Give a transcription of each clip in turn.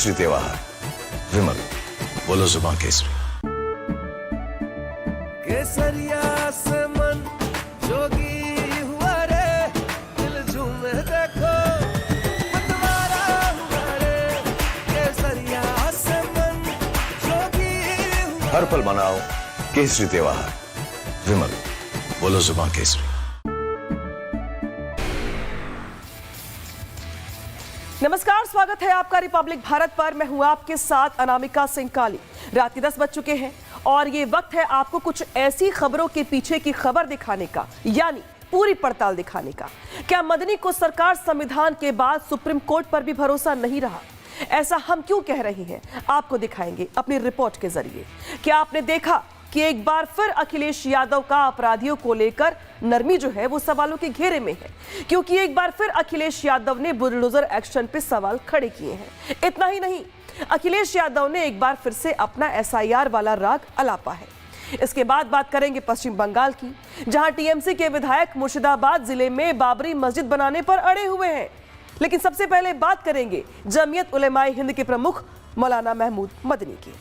केसरी त्योहार। विमल, बोलो जुबान केसरी। केसरिया से मन जोगी हुआ रे, दिल झूमे देखो मतवारा हुआ रे। केसरिया से मन जोगी हुआ। हर पल मनाओ केसरी त्योहार। विमल, बोलो जुबान केसरी। नमस्कार, स्वागत है आपका रिपब्लिक भारत पर। मैं हूं आपके साथ अनामिका सिंह काली। रात के 10 बज चुके हैं और ये वक्त है आपको कुछ ऐसी खबरों के पीछे की खबर दिखाने का, यानी पूरी पड़ताल दिखाने का। क्या मदनी को सरकार संविधान के बाद सुप्रीम कोर्ट पर भी भरोसा नहीं रहा? ऐसा हम क्यों कह रहे हैं, आपको दिखाएंगे अपनी रिपोर्ट के जरिए। क्या आपने देखा कि एक बार फिर अखिलेश यादव का अपराधियों को लेकर नरमी जो है वो सवालों के घेरे में है, क्योंकि एक बार फिर अखिलेश यादव ने बुलडोजर एक्शन पे सवाल खड़े किए हैं। इतना ही नहीं, अखिलेश यादव ने एक बार फिर से अपना एसआईआर वाला राग अलापा है। इसके बाद बात करेंगे पश्चिम बंगाल की, जहां टीएमसी के विधायक मुर्शिदाबाद जिले में बाबरी मस्जिद बनाने पर अड़े हुए हैं। लेकिन सबसे पहले बात करेंगे जमीयत उलेमाए हिंद के प्रमुख मौलाना महमूद मदनी की।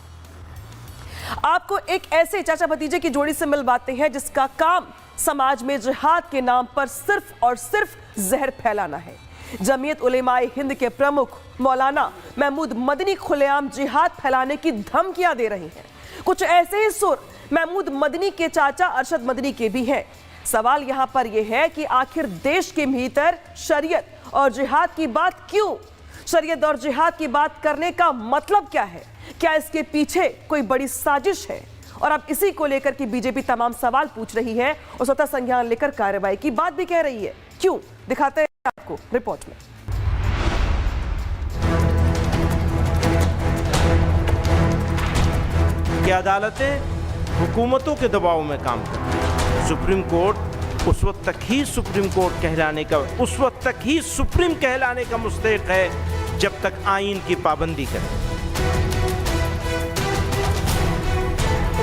आपको एक ऐसे चाचा भतीजे की जोड़ी से मिलवाते हैं जिसका काम समाज में जिहाद के नाम पर सिर्फ और सिर्फ जहर फैलाना है। जमीयत उलेमाए हिंद के प्रमुख मौलाना महमूद मदनी खुलेआम जिहाद फैलाने की धमकियां दे रहे हैं। कुछ ऐसे ही सुर महमूद मदनी के चाचा अरशद मदनी के भी हैं। सवाल यहां पर यह है कि आखिर देश के भीतर शरीयत और जिहाद की बात क्यों? शरीयत और जिहाद की बात करने का मतलब क्या है? क्या इसके पीछे कोई बड़ी साजिश है? और अब इसी को लेकर के बीजेपी तमाम सवाल पूछ रही है और स्वतः संज्ञान लेकर कार्रवाई की बात भी कह रही है। क्यों, दिखाते हैं आपको रिपोर्ट में। कि अदालतें हुकूमतों के दबाव में काम करती हैं। सुप्रीम कोर्ट उस वक्त तक ही सुप्रीम कोर्ट कहलाने का, उस वक्त तक ही सुप्रीम कहलाने का मुस्तहिक है जब तक आईन की पाबंदी करे।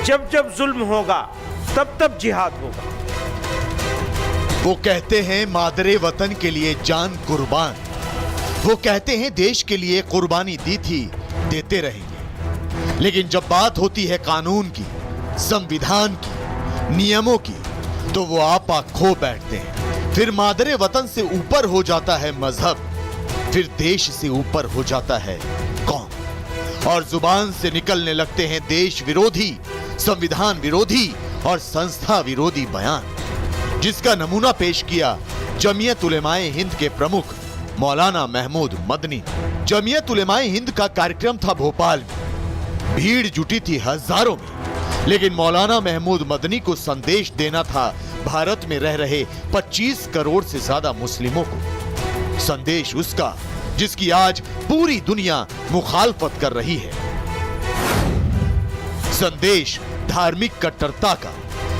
जब जब जुल्म होगा तब तब जिहाद होगा। वो कहते हैं मादरे वतन के लिए जान कुर्बान। वो कहते हैं देश के लिए कुर्बानी दी थी, देते रहेंगे। लेकिन जब बात होती है कानून की, संविधान की, नियमों की, तो वो आपा खो बैठते हैं। फिर मादरे वतन से ऊपर हो जाता है मजहब, फिर देश से ऊपर हो जाता है कौम, और जुबान से निकलने लगते हैं देश विरोधी, संविधान विरोधी और संस्था विरोधी बयान, जिसका नमूना पेश किया जमीयत उलेमाए हिंद के प्रमुख मौलाना महमूद मदनी। जमीयत उलेमाए हिंद का कार्यक्रम था भोपाल में, भीड़ जुटी थी हजारों में, लेकिन मौलाना महमूद मदनी को संदेश देना था भारत में रह रहे 25 करोड़ से ज्यादा मुस्लिमों को। संदेश उसका जिसकी आज पूरी दुनिया मुखालफत कर रही है। संदेश धार्मिक कट्टरता का,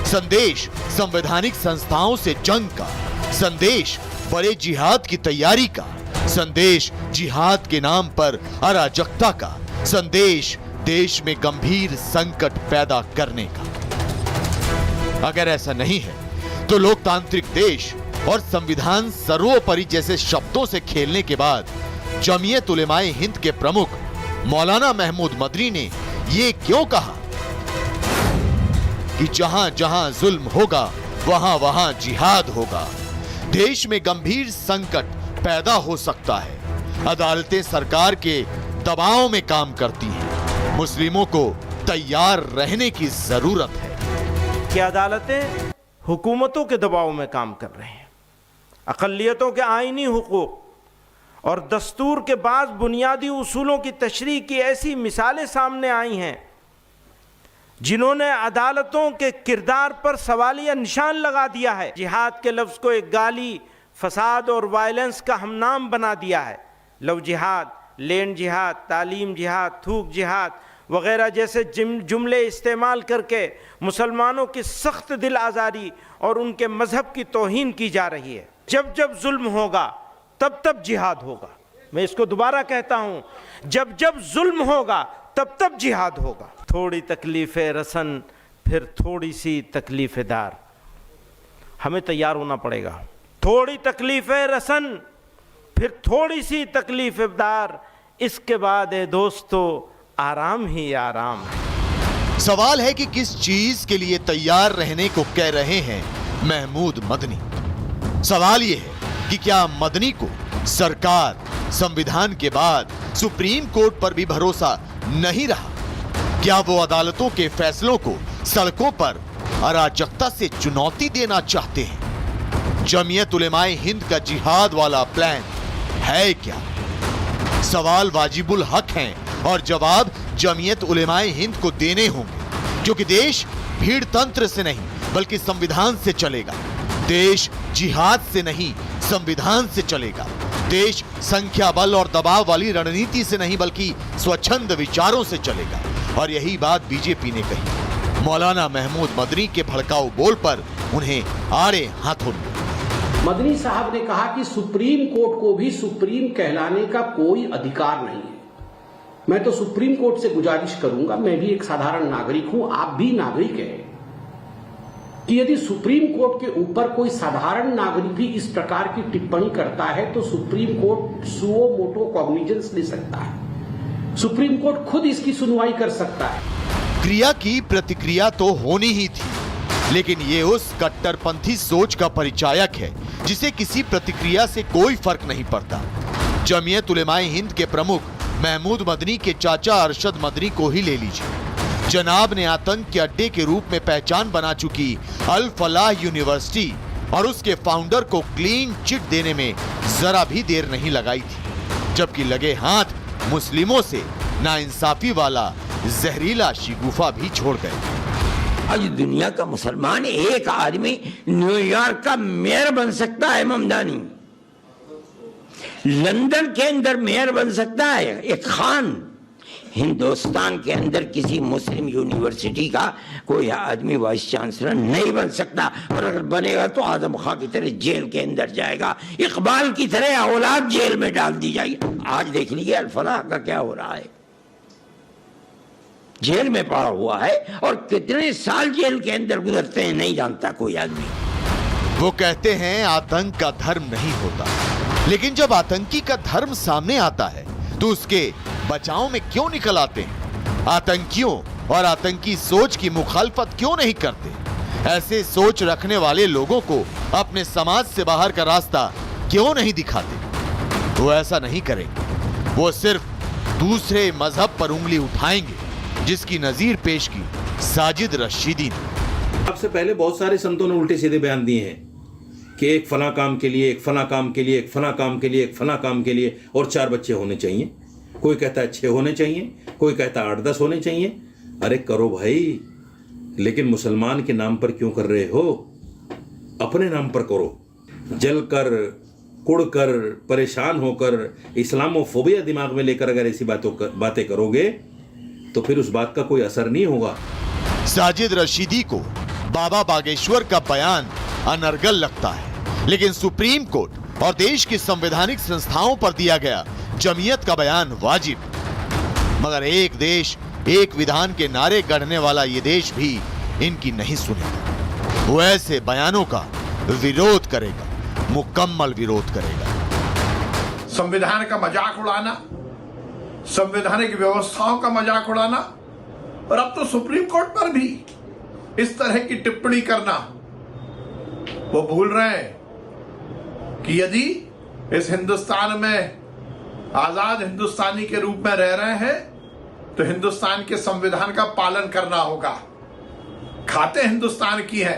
संदेश संवैधानिक संस्थाओं से जंग का, संदेश बड़े जिहाद की तैयारी का, संदेश जिहाद के नाम पर अराजकता का, संदेश देश में गंभीर संकट पैदा करने का। अगर ऐसा नहीं है तो लोकतांत्रिक देश और संविधान सर्वोपरि जैसे शब्दों से खेलने के बाद जमीयत उलेमाए हिंद के प्रमुख मौलाना महमूद मदनी ने ये क्यों कहा कि जहां जहां जुल्म होगा वहां वहां जिहाद होगा। देश में गंभीर संकट पैदा हो सकता है। अदालतें सरकार के दबाव में काम करती हैं। मुस्लिमों को तैयार रहने की जरूरत है। कि अदालतें हुकूमतों के दबाव में काम कर रहे हैं। अक़लियतों के आईनी हुकूक और दस्तूर के बाद बुनियादी उसूलों की तशरीह की ऐसी मिसालें सामने आई हैं जिन्होंने अदालतों के किरदार पर सवालिया निशान लगा दिया है। जिहाद के लफ्ज़ को एक गाली, फसाद और वायलेंस का हमनाम बना दिया है। लव जिहाद, लैंड जिहाद, तालीम जिहाद, थूक जिहाद वगैरह जैसे जुमले इस्तेमाल करके मुसलमानों की सख्त दिल आज़ारी और उनके मजहब की तौहीन की जा रही है। जब जब जुल्म होगा तब तब जिहाद होगा। मैं इसको दोबारा कहता हूं, जब जब जुल्म होगा तब तब जिहाद होगा। थोड़ी तकलीफ़ रसन, फिर थोड़ी सी तकलीफ़ दार। हमें तैयार होना पड़ेगा। थोड़ी तकलीफ़ रसन, फिर थोड़ी सी तकलीफ़ दार, इसके बाद है दोस्तों आराम ही आराम है। सवाल है कि किस चीज के लिए तैयार रहने को कह रहे हैं महमूद मदनी। सवाल यह है कि क्या मदनी को सरकार, संविधान के बाद सुप्रीम कोर्ट पर भी भरोसा नहीं रहा? क्या वो अदालतों के फैसलों को सड़कों पर अराजकता से चुनौती देना चाहते हैं? जमीयत उलेमाए हिंद का जिहाद वाला प्लान है क्या? सवाल वाजिबुल हक हैं और जवाब जमीयत उलेमाए हिंद को देने होंगे, क्योंकि देश भीड़ तंत्र से नहीं बल्कि संविधान से चलेगा। देश जिहाद से नहीं संविधान से चलेगा। देश संख्या बल और दबाव वाली रणनीति से नहीं बल्कि स्वच्छंद विचारों से चलेगा। और यही बात बीजेपी ने कही। मौलाना महमूद मदनी के भड़काऊ बोल पर उन्हें आड़े हाथों में मदनी साहब ने कहा कि सुप्रीम कोर्ट को भी सुप्रीम कहलाने का कोई अधिकार नहीं है। मैं तो सुप्रीम कोर्ट से गुजारिश करूंगा, मैं भी एक साधारण नागरिक हूं, आप भी नागरिक हैं, कि यदि सुप्रीम कोर्ट के ऊपर कोई साधारण नागरिक भी इस प्रकार की टिप्पणी करता है तो supreme court suo motu cognizance ले सकता है। सुप्रीम कोर्ट खुद इसकी सुनवाई कर सकता है। क्रिया की प्रतिक्रिया तो होनी ही थी, लेकिन ये उस कट्टरपंथी सोच का परिचायक है जिसे किसी प्रतिक्रिया से कोई फर्क नहीं पड़ता। जमीयत उलेमाए हिंद के प्रमुख महमूद मदनी के चाचा अरशद मदनी को ही ले लीजिए। जनाब ने आतंक के अड्डे के रूप में पहचान बना चुकी अल फलाह यूनिवर्सिटी और उसके फाउंडर को क्लीन चिट देने में जरा भी देर नहीं लगाई थी, जबकि लगे हाथ मुस्लिमों से नाइंसाफी वाला जहरीला शिगुफा भी छोड़ गए। आज दुनिया का मुसलमान एक आदमी न्यूयॉर्क का मेयर बन सकता है, ममदानी लंदन के अंदर मेयर बन सकता है, एक खान हिंदुस्तान के अंदर किसी मुस्लिम यूनिवर्सिटी का कोई आदमी वाइस चांसलर नहीं बन सकता, और अगर बनेगा तो आजम खां की तरह जेल के अंदर जाएगा, इकबाल की तरह औलाद जेल में डाल दी जाएगी। आज देख लीजिए अल फलाह का क्या हो रहा है, जेल में पड़ा हुआ है और कितने साल जेल के अंदर गुजरते हैं नहीं जानता कोई आदमी। वो कहते हैं आतंक का धर्म नहीं होता, लेकिन जब आतंकी का धर्म सामने आता है तो उसके बचाव में क्यों निकल आते हैं? आतंकियों और आतंकी सोच की मुखालफत क्यों नहीं करते? ऐसे सोच रखने वाले लोगों को अपने समाज से बाहर का रास्ता क्यों नहीं दिखाते? वो ऐसा नहीं करेंगे, वो सिर्फ दूसरे मजहब पर उंगली उठाएंगे, जिसकी नजीर पेश की साजिद रशीदी ने। आपसे पहले बहुत सारे संतों ने उल्टे सीधे बयान दिए हैं कि एक फला काम के लिए, एक फला काम के लिए, एक फला काम के लिए, एक फला काम के लिए और 4 बच्चे होने चाहिए। कोई कहता है 6 होने चाहिए, कोई कहता है 8-10 होने चाहिए। अरे करो भाई, लेकिन मुसलमान के नाम पर क्यों कर रहे हो? अपने नाम पर करो। जलकर कुड़कर परेशान होकर इस्लामोफोबिया दिमाग में लेकर अगर ऐसी बातें करोगे तो फिर उस बात का कोई असर नहीं होगा। साजिद रशीदी को बाबा बागेश्वर का बयान अनर्गल लगता है, लेकिन सुप्रीम कोर्ट और देश की संवैधानिक संस्थाओं पर दिया गया जमीयत का बयान वाजिब। मगर एक देश एक विधान के नारे गढ़ने वाला ये देश भी इनकी नहीं सुनेगा। वो ऐसे बयानों का विरोध करेगा, मुकम्मल विरोध करेगा। संविधान का मजाक उड़ाना, संवैधानिक व्यवस्थाओं का मजाक उड़ाना, और अब तो सुप्रीम कोर्ट पर भी इस तरह की टिप्पणी करना। वो भूल रहे हैं कि यदि इस हिंदुस्तान में आजाद हिंदुस्तानी के रूप में रह रहे हैं तो हिंदुस्तान के संविधान का पालन करना होगा। खाते हिंदुस्तान की है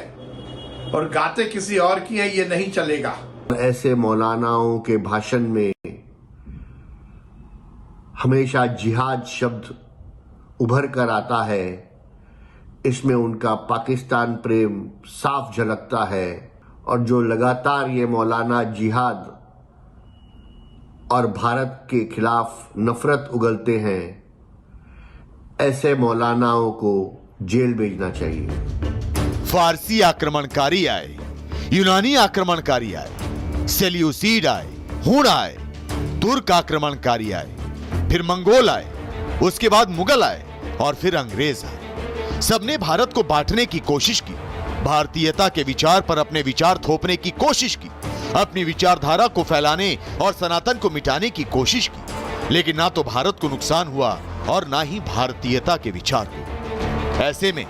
और गाते किसी और की है, ये नहीं चलेगा। ऐसे मौलानाओं के भाषण में हमेशा जिहाद शब्द उभर कर आता है। इसमें उनका पाकिस्तान प्रेम साफ झलकता है, और जो लगातार ये मौलाना जिहाद और भारत के खिलाफ नफरत उगलते हैं, ऐसे मौलानाओं को जेल भेजना चाहिए। फारसी आक्रमणकारी आए, यूनानी आक्रमणकारी आए, सेल्यूसिड आए, हुण आए, तुर्क आक्रमणकारी आए, फिर मंगोल आए, उसके बाद मुगल आए और फिर अंग्रेज आए। सबने भारत को बांटने की कोशिश की, भारतीयता के विचार पर अपने विचार थोपने की कोशिश की, अपनी विचारधारा को फैलाने और सनातन को मिटाने की कोशिश की। लेकिन ना तो भारत को नुकसान हुआ और ना ही भारतीयता के विचार को। ऐसे में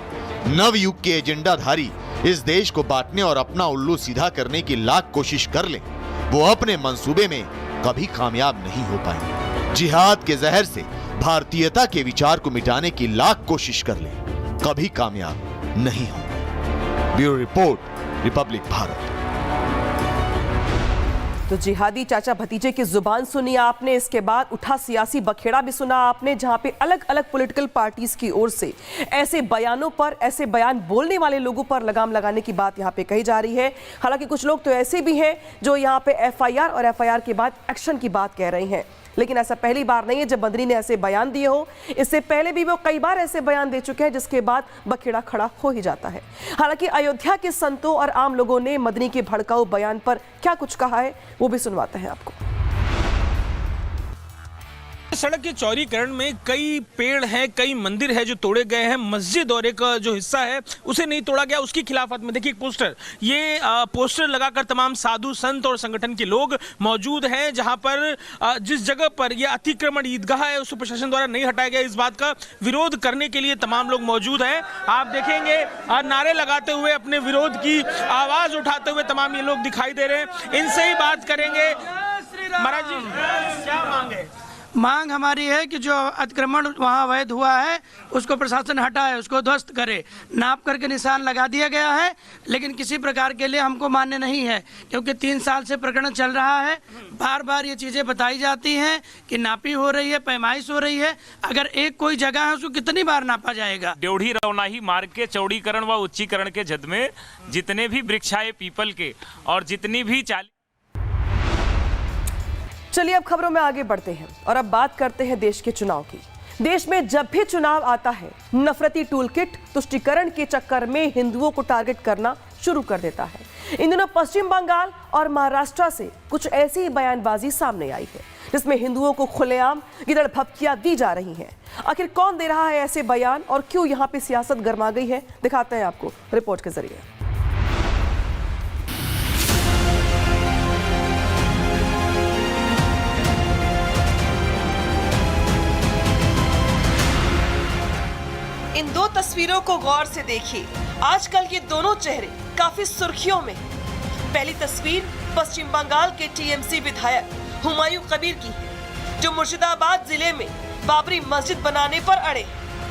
नवयुग के एजेंडाधारी इस देश को बांटने और अपना उल्लू सीधा करने की लाख कोशिश कर ले, वो अपने मंसूबे में कभी कामयाब नहीं हो पाएंगे। जिहाद के जहर से भारतीयता के विचार को मिटाने की लाख कोशिश कर ले, कभी कामयाब नहीं होंगे। Bureau report, Republic Bharat. तो जिहादी चाचा भतीजे की जुबान सुनी आपने, इसके बाद उठा सियासी बखेड़ा भी सुना आपने, जहां पे अलग अलग पॉलिटिकल पार्टीज की ओर से ऐसे बयानों पर, ऐसे बयान बोलने वाले लोगों पर लगाम लगाने की बात यहां पे कही जा रही है। हालांकि कुछ लोग तो ऐसे भी हैं जो यहां पे एफआईआर और एफआईआर के बाद एक्शन की बात कह रहे हैं, लेकिन ऐसा पहली बार नहीं है जब मदनी ने ऐसे बयान दिए हो। इससे पहले भी वो कई बार ऐसे बयान दे चुके हैं जिसके बाद बखेड़ा खड़ा हो ही जाता है। हालांकि अयोध्या के संतों और आम लोगों ने मदनी के भड़काऊ बयान पर क्या कुछ कहा है वो भी सुनवाते हैं आपको। सड़क के चौड़ीकरण में कई पेड़ हैं, कई मंदिर है जो तोड़े गए हैं, मस्जिद और एक जो हिस्सा है उसे नहीं तोड़ा गया, उसकी खिलाफत में देखिए एक पोस्टर, ये पोस्टर लगाकर तमाम साधु संत और संगठन के लोग मौजूद हैं, जहां पर जिस जगह पर यह अतिक्रमण ईदगाह है उसको प्रशासन द्वारा नहीं हटाया गया, इस बात का विरोध करने के लिए तमाम लोग मौजूद हैं। आप देखेंगे नारे लगाते हुए, अपने विरोध की आवाज उठाते हुए तमाम ये लोग दिखाई दे रहे हैं। इनसे ही बात करेंगे। महाराज जी, क्या मांगे? मांग हमारी है कि जो अतिक्रमण वहाँ अवैध हुआ है उसको प्रशासन हटाए, उसको ध्वस्त करे। नाप करके निशान लगा दिया गया है, लेकिन किसी प्रकार के लिए हमको मान्य नहीं है, क्योंकि 3 साल से प्रकरण चल रहा है। बार बार ये चीज़ें बताई जाती हैं कि नापी हो रही है, पैमाइश हो रही है। अगर एक कोई जगह है उसको कितनी बार नापा जाएगा? ड्योढ़ी रवनाही मार्ग के चौड़ीकरण व उच्चीकरण के जद में जितने भी वृक्ष आए पीपल के और जितनी भी चलिए अब खबरों में आगे बढ़ते हैं और अब बात करते हैं देश के चुनाव की। देश में जब भी चुनाव आता है, नफरती टूलकिट तुष्टीकरण के चक्कर में हिंदुओं को टारगेट करना शुरू कर देता है। इन दिनों पश्चिम बंगाल और महाराष्ट्र से कुछ ऐसी ही बयानबाजी सामने आई है जिसमें हिंदुओं को खुलेआम गिदड़ भपकियां दी जा रही हैं। आखिर कौन दे रहा है ऐसे बयान और क्यों यहाँ पे सियासत गर्मा गई है, दिखाते हैं आपको रिपोर्ट के जरिए। इन दो तस्वीरों को गौर से देखिए। आजकल ये दोनों चेहरे काफी सुर्खियों में हैं। पहली तस्वीर पश्चिम बंगाल के टीएमसी विधायक हुमायूं कबीर की है, जो मुर्शिदाबाद जिले में बाबरी मस्जिद बनाने पर अड़े।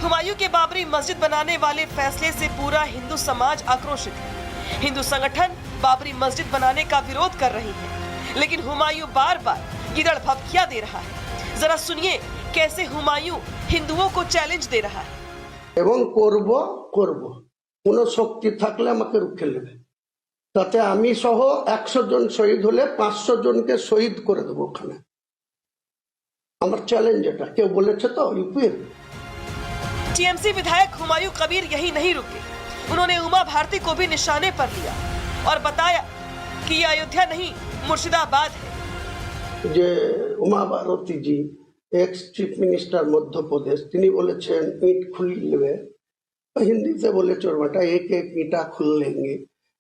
हुमायूं के बाबरी मस्जिद बनाने वाले फैसले से पूरा हिंदू समाज आक्रोशित है। हिंदू संगठन बाबरी मस्जिद बनाने का विरोध कर रही है, लेकिन हुमायूं बार बार गिदड़ भपकियां दे रहा है। जरा सुनिए कैसे हुमायूं हिंदुओं को चैलेंज दे रहा है। এবং করব কোন শক্তি থাকলে আমাকে রুখে নেবে, তাতে আমি সহ 100 জন শহীদ হলে 500 জনকে শহীদ করে দেব। ওখানে আমার চ্যালেঞ্জ, এটা কেউ বলেছে তো यूपी। टीएमसी विधायक हुमायूं कबीर यही नहीं रुके, उन्होंने उमा भारती को भी निशाने पर लिया और बताया कि ये अयोध्या नहीं मुर्शिदाबाद है। যে उमा भारती जी ex chief minister Madhya Pradesh, তিনি বলেছেন ईंट खुल लेवे, हिंदी से बोले चोर बेटा एक एक ईंटा खुल लेंगे।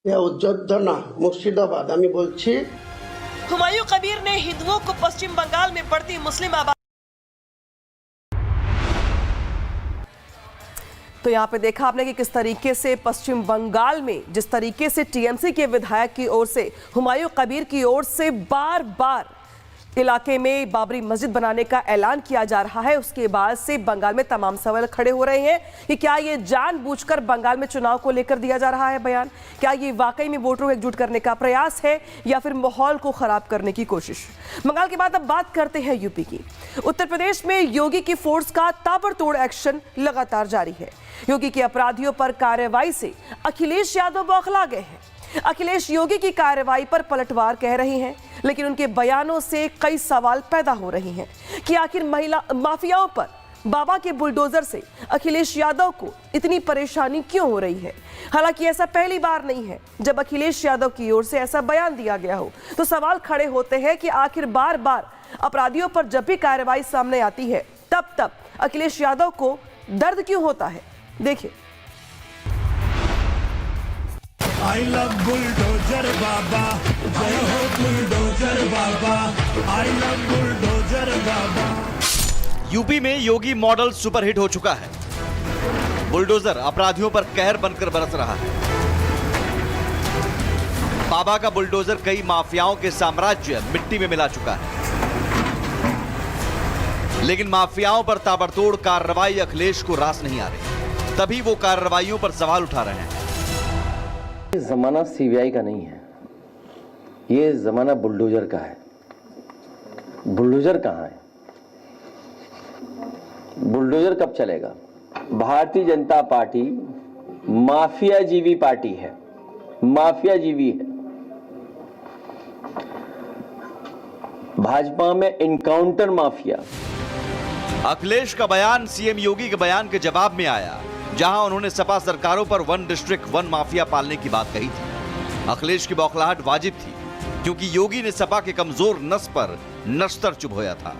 यह अयोध्या ना मुर्शिदाबाद। আমি বলছি हुमायूं कबीर ने हिंदुओं को पश्चिम बंगाल में बढ़ती मुस्लिम आबादी। तो यहाँ पे देखा आपने कि किस तरीके से पश्चिम बंगाल में जिस तरीके से टीएमसी के विधायक की ओर से हुमायूं कबीर की ओर से बार बार इलाके में बाबरी मस्जिद बनाने का ऐलान किया जा रहा है, उसके बाद से बंगाल में तमाम सवाल खड़े हो रहे हैं कि क्या ये जानबूझकर बंगाल में चुनाव को लेकर दिया जा रहा है बयान? क्या ये वाकई में वोटरों को एकजुट करने का प्रयास है या फिर माहौल को खराब करने की कोशिश? बंगाल के बाद अब बात करते हैं यूपी की। उत्तर प्रदेश में योगी की फोर्स का ताबड़तोड़ एक्शन लगातार जारी है। योगी के अपराधियों पर कार्रवाई से अखिलेश यादव बौखला गए हैं। अखिलेश योगी की कार्रवाई पर पलटवार कह रहे हैं, लेकिन उनके बयानों से कई सवाल पैदा हो रहे हैं कि आखिर महिला माफियाओं पर बाबा के बुलडोजर से अखिलेश यादव को इतनी परेशानी क्यों हो रही है। हालांकि ऐसा पहली बार नहीं है जब अखिलेश यादव की ओर से ऐसा बयान दिया गया हो, तो सवाल खड़े होते हैं कि आखिर बार बार अपराधियों पर जब भी कार्रवाई सामने आती है तब अखिलेश यादव को दर्द क्यों होता है। देखिए। I love बुलडोजर बाबा, जय हो bulldozer Baba, I love bulldozer Baba. UP में योगी मॉडल सुपरहिट हो चुका है। बुलडोजर अपराधियों पर कहर बनकर बरस रहा है। बाबा का बुलडोजर कई माफियाओं के साम्राज्य मिट्टी में मिला चुका है। लेकिन माफियाओं पर ताबड़तोड़ कार्रवाई अखिलेश को रास नहीं आ रही। तभी वो कार्रवाइयों पर सवाल उठा रहे हैं। ये जमाना सीबीआई का नहीं है, ये जमाना बुलडोजर का है। बुलडोजर कहां है? बुलडोजर कब चलेगा? भारतीय जनता पार्टी माफियाजीवी पार्टी है, माफियाजीवी है। भाजपा में एनकाउंटर माफिया। अखिलेश का बयान सीएम योगी के बयान के जवाब में आया, जहां उन्होंने सपा सरकारों पर वन डिस्ट्रिक्ट वन माफिया पालने की बात कही थी। अखिलेश की बौखलाहट वाजिब थी, क्योंकि योगी ने सपा के कमजोर नस पर नश्तर चुभोया था।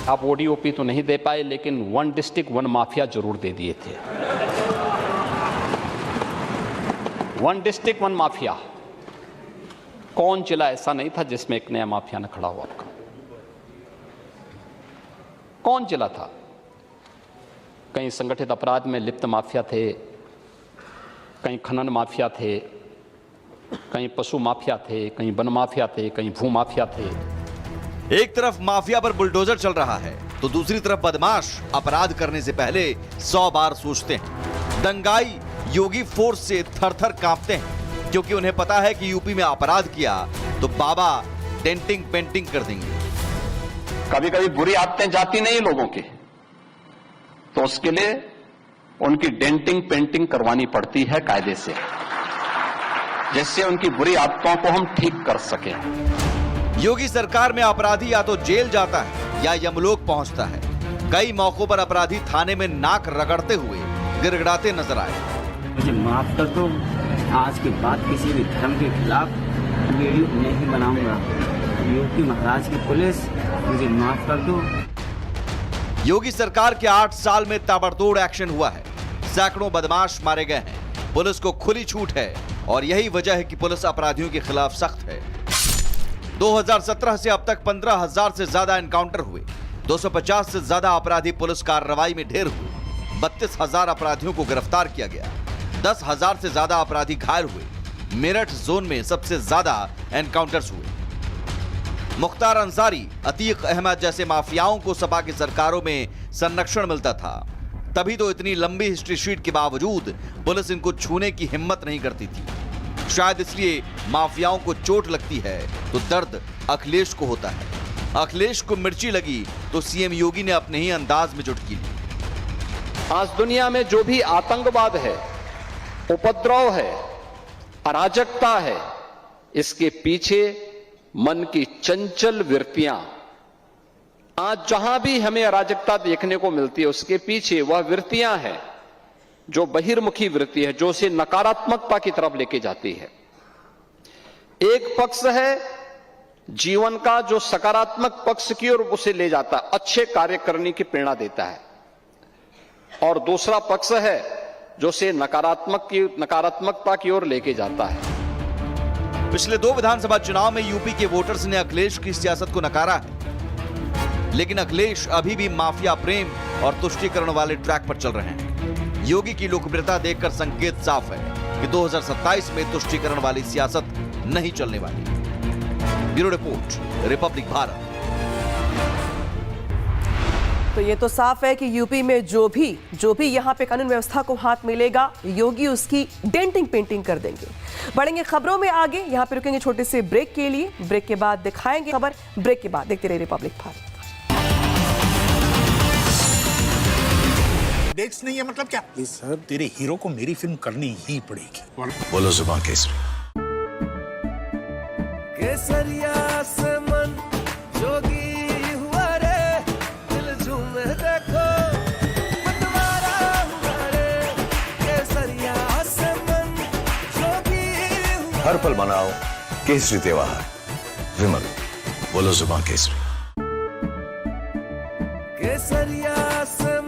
आप ओडीओपी तो नहीं दे पाए, लेकिन वन डिस्ट्रिक्ट वन माफिया जरूर दे दिए थे। वन डिस्ट्रिक्ट वन माफिया कौन जिला ऐसा नहीं था जिसमें एक नया माफिया न खड़ा हुआ? आपका कौन जिला था? कहीं संगठित अपराध में लिप्त माफिया थे, कहीं खनन माफिया थे, कहीं पशु माफिया थे, कहीं वन माफिया थे, कहीं भू माफिया थे। एक तरफ माफिया पर बुलडोजर चल रहा है, तो दूसरी तरफ बदमाश अपराध करने से पहले 100 बार सोचते हैं। दंगाई योगी फोर्स से थर-थर कांपते हैं, क्योंकि उन्हें पता है कि यूपी में अपराध किया तो बाबा डेंटिंग पेंटिंग कर देंगे। कभी कभी बुरी आदतें जाती नहीं लोगों की, तो उसके लिए उनकी डेंटिंग पेंटिंग करवानी पड़ती है कायदे से, जिससे उनकी बुरी आदतों को हम ठीक कर सकें। योगी सरकार में अपराधी या तो जेल जाता है या यमलोक पहुंचता है। कई मौकों पर अपराधी थाने में नाक रगड़ते हुए गिड़गिड़ाते नजर आए। मुझे माफ कर दो, आज के बाद किसी भी धर्म के खिलाफ वीडियो नहीं बनाऊंगा। योगी महाराज की पुलिस, मुझे माफ कर दो। योगी सरकार के 8 साल में ताबड़तोड़ एक्शन हुआ है। सैकड़ों बदमाश मारे गए हैं। पुलिस को खुली छूट है, और यही वजह है कि पुलिस अपराधियों के खिलाफ सख्त है। 2017 से अब तक 15,000 से ज्यादा एनकाउंटर हुए। 250 से ज्यादा अपराधी पुलिस कार्रवाई में ढेर हुए। 32,000 अपराधियों को गिरफ्तार किया गया। 10,000 से ज्यादा अपराधी घायल हुए। मेरठ जोन में सबसे ज्यादा एनकाउंटर्स हुए। मुख्तार अंसारी, अतीक अहमद जैसे माफियाओं को सपा की सरकारों में संरक्षण मिलता था। तभी तो इतनी लंबी हिस्ट्री शीट के बावजूद पुलिस इनको छूने की हिम्मत नहीं करती थी। शायद इसलिए माफियाओं को चोट लगती है तो दर्द अखिलेश को होता है। अखिलेश को मिर्ची लगी तो सीएम योगी ने अपने ही अंदाज में चुटकी ली। आज दुनिया में जो भी आतंकवाद है, उपद्रव है, अराजकता है, इसके पीछे मन की चंचल वृत्तियां, आज जहां भी हमें अराजकता देखने को मिलती है, उसके पीछे वह वृत्तियां हैं जो बहिर्मुखी वृत्ति है, जो उसे नकारात्मकता की तरफ लेके जाती है। एक पक्ष है जीवन का जो सकारात्मक पक्ष की ओर उसे ले जाता है, अच्छे कार्य करने की प्रेरणा देता है, और दूसरा पक्ष है जो उसे नकारात्मकता की ओर लेके जाता है। पिछले 2 विधानसभा चुनाव में यूपी के वोटर्स ने अखिलेश की सियासत को नकारा है, लेकिन अखिलेश अभी भी माफिया प्रेम और तुष्टीकरण वाले ट्रैक पर चल रहे हैं। योगी की लोकप्रियता देखकर संकेत साफ है कि 2027 में तुष्टीकरण वाली सियासत नहीं चलने वाली। Bureau report, Republic Bharat. तो ये तो साफ है कि यूपी में जो भी यहाँ पे कानून व्यवस्था को हाथ मिलेगा, योगी उसकी डेंटिंग पेंटिंग कर देंगे। बढ़ेंगे खबरों में आगे, यहाँ पे रुकेंगे छोटे से ब्रेक के लिए। ब्रेक के बाद दिखाएंगे खबर। ब्रेक के बाद देखते रहिए रिपब्लिक भारत। डेट्स नहीं है मतलब क्या? प्लीज सर, तेरे हीरो को मेरी फिल्म करनी ही पड़ेगी। बोलो जुबान केसरी। केसरिया से मन जोगी हुआ रे, दिल झूमे देखो मतवारा हुआ रे। केसरिया से मन जोगी हुआ। हर पल मनाओ केसरी त्योहार। विमल, बोलो जुबान केसरी।